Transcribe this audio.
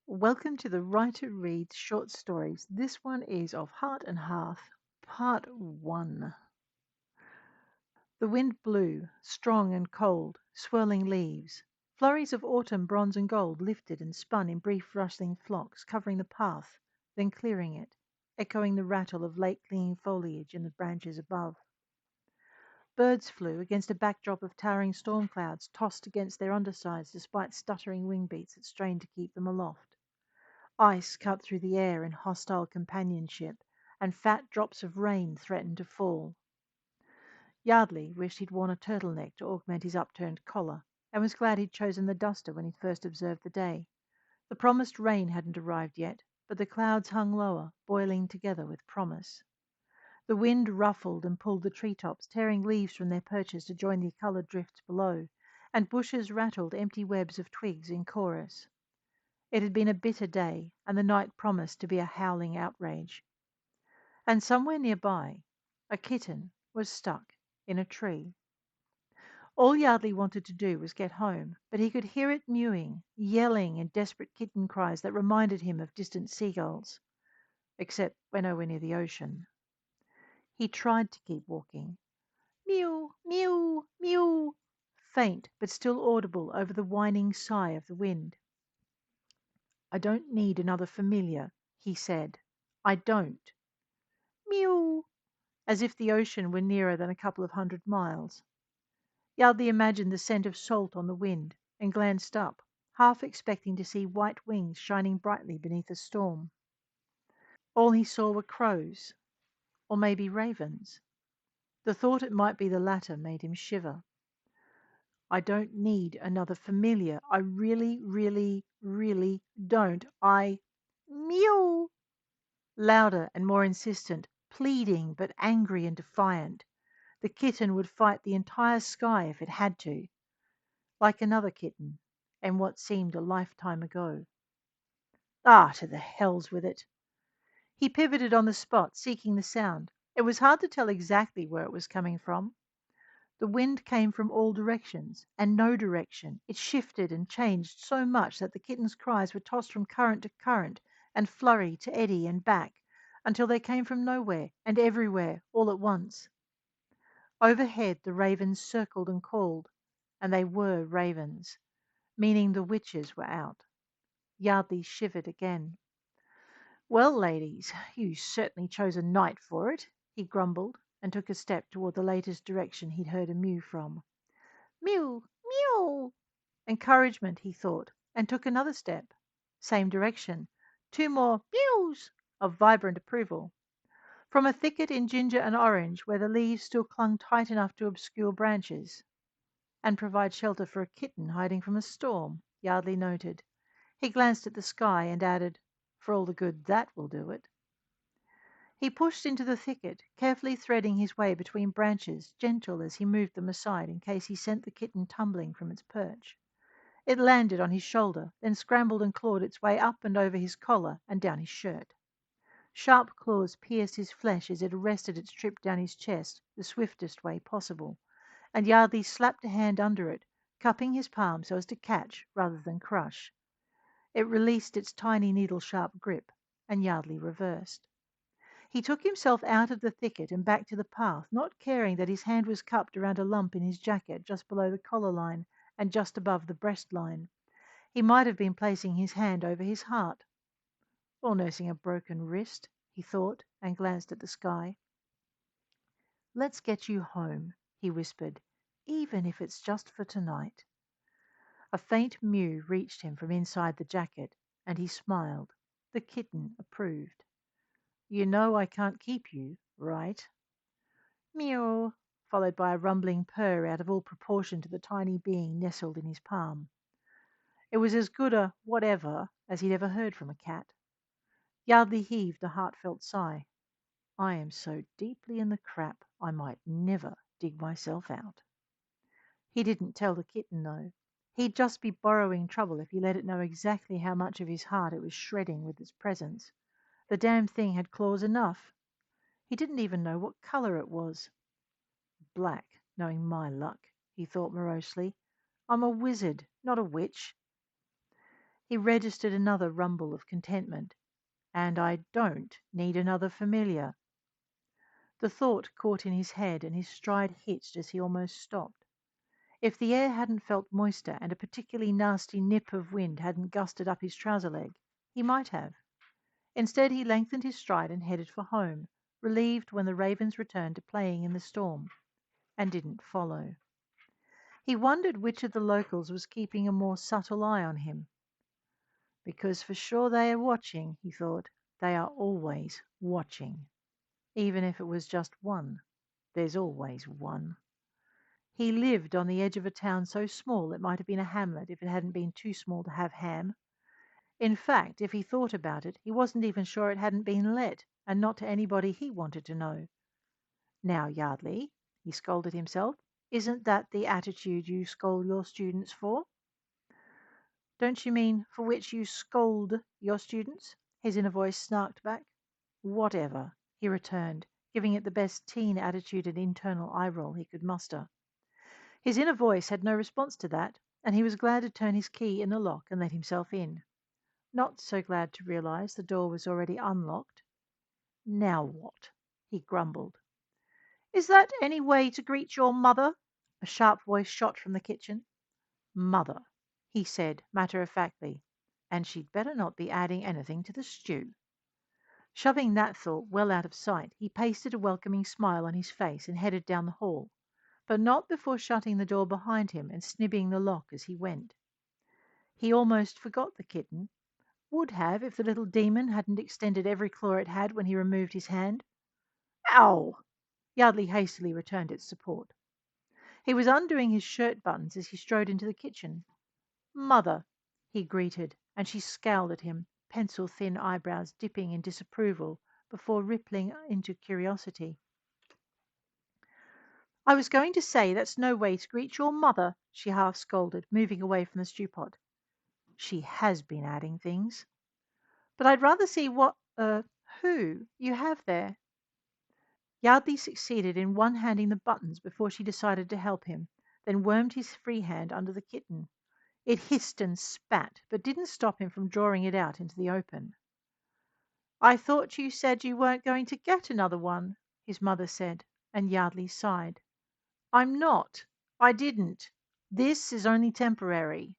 Welcome to the Writer Reads Short Stories. This one is of Heart and Hearth, Part 1. The wind blew, strong and cold, swirling leaves. Flurries of autumn bronze and gold lifted and spun in brief rustling flocks, covering the path, then clearing it, echoing the rattle of late-clinging foliage in the branches above. Birds flew against a backdrop of towering storm clouds, tossed against their undersides despite stuttering wing beats that strained to keep them aloft. Ice cut through the air in hostile companionship, and fat drops of rain threatened to fall. Yardley wished he'd worn a turtleneck to augment his upturned collar, and was glad he'd chosen the duster when he'd first observed the day. The promised rain hadn't arrived yet, but the clouds hung lower, boiling together with promise. The wind ruffled and pulled the treetops, tearing leaves from their perches to join the coloured drifts below, and bushes rattled empty webs of twigs in chorus. It had been a bitter day, and the night promised to be a howling outrage. And somewhere nearby, a kitten was stuck in a tree. All Yardley wanted to do was get home, but he could hear it mewing, yelling in desperate kitten cries that reminded him of distant seagulls, except we're nowhere near the ocean. He tried to keep walking. Mew, mew, mew, faint but still audible over the whining sigh of the wind. I don't need another familiar, he said. I don't. Mew, as if the ocean were nearer than a couple of 100 miles. Yardley imagined the scent of salt on the wind and glanced up, half expecting to see white wings shining brightly beneath a storm. All he saw were crows, or maybe ravens. The thought it might be the latter made him shiver. I don't need another familiar. I really, really, really don't. Mew! Louder and more insistent, pleading but angry and defiant. The kitten would fight the entire sky if it had to, like another kitten, and what seemed a lifetime ago. Ah, to the hells with it! He pivoted on the spot, seeking the sound. It was hard to tell exactly where it was coming from. The wind came from all directions, and no direction. It shifted and changed so much that the kitten's cries were tossed from current to current, and flurry to eddy and back, until they came from nowhere and everywhere all at once. Overhead the ravens circled and called, and they were ravens, meaning the witches were out. Yardley shivered again. Well, ladies, you certainly chose a night for it, he grumbled, and took a step toward the latest direction he'd heard a mew from. Mew, mew! Encouragement, he thought, and took another step. Same direction. Two more mews of vibrant approval. From a thicket in ginger and orange where the leaves still clung tight enough to obscure branches and provide shelter for a kitten hiding from a storm, Yardley noted. He glanced at the sky and added, for all the good that will do it. He pushed into the thicket, carefully threading his way between branches, gentle as he moved them aside in case he sent the kitten tumbling from its perch. It landed on his shoulder, then scrambled and clawed its way up and over his collar and down his shirt. Sharp claws pierced his flesh as it arrested its trip down his chest the swiftest way possible, and Yardley slapped a hand under it, cupping his palm so as to catch rather than crush. It released its tiny needle-sharp grip, and Yardley reversed. He took himself out of the thicket and back to the path, not caring that his hand was cupped around a lump in his jacket just below the collar line and just above the breast line. He might have been placing his hand over his heart, or nursing a broken wrist, he thought, and glanced at the sky. Let's get you home, he whispered, even if it's just for tonight. A faint mew reached him from inside the jacket, and he smiled. The kitten approved. You know I can't keep you, right? Mew, followed by a rumbling purr out of all proportion to the tiny being nestled in his palm. It was as good a whatever as he'd ever heard from a cat. Yardley heaved a heartfelt sigh. I am so deeply in the crap I might never dig myself out. He didn't tell the kitten, though. He'd just be borrowing trouble if he let it know exactly how much of his heart it was shredding with its presence. The damn thing had claws enough. He didn't even know what color it was. Black, knowing my luck, he thought morosely. I'm a wizard, not a witch. He registered another rumble of contentment. And I don't need another familiar. The thought caught in his head, and his stride hitched as he almost stopped. If the air hadn't felt moister and a particularly nasty nip of wind hadn't gusted up his trouser leg, he might have. Instead, he lengthened his stride and headed for home, relieved when the ravens returned to playing in the storm, and didn't follow. He wondered which of the locals was keeping a more subtle eye on him. Because for sure they are watching, he thought. They are always watching. Even if it was just one. There's always one. He lived on the edge of a town so small it might have been a hamlet if it hadn't been too small to have ham. In fact, if he thought about it, he wasn't even sure it hadn't been let, and not to anybody he wanted to know. Now, Yardley, he scolded himself, isn't that the attitude you scold your students for? Don't you mean for which you scold your students? His inner voice snarked back. Whatever, he returned, giving it the best teen attitude and internal eye roll he could muster. His inner voice had no response to that, and he was glad to turn his key in the lock and let himself in. Not so glad to realize the door was already unlocked. Now what? He grumbled. Is that any way to greet your mother? A sharp voice shot from the kitchen. Mother, he said matter-of-factly, and she'd better not be adding anything to the stew. Shoving that thought well out of sight, he pasted a welcoming smile on his face and headed down the hall, but not before shutting the door behind him and snibbing the lock as he went. He almost forgot the kitten. Would have if the little demon hadn't extended every claw it had when he removed his hand. Ow! Yardley hastily returned its support. He was undoing his shirt buttons as he strode into the kitchen. Mother, he greeted, and she scowled at him, pencil-thin eyebrows dipping in disapproval before rippling into curiosity. I was going to say that's no way to greet your mother, she half scolded, moving away from the stew pot. She has been adding things. But I'd rather see who you have there. Yardley succeeded in one-handing the buttons before she decided to help him, then wormed his free hand under the kitten. It hissed and spat, but didn't stop him from drawing it out into the open. I thought you said you weren't going to get another one, his mother said, and Yardley sighed. I'm not. I didn't. This is only temporary.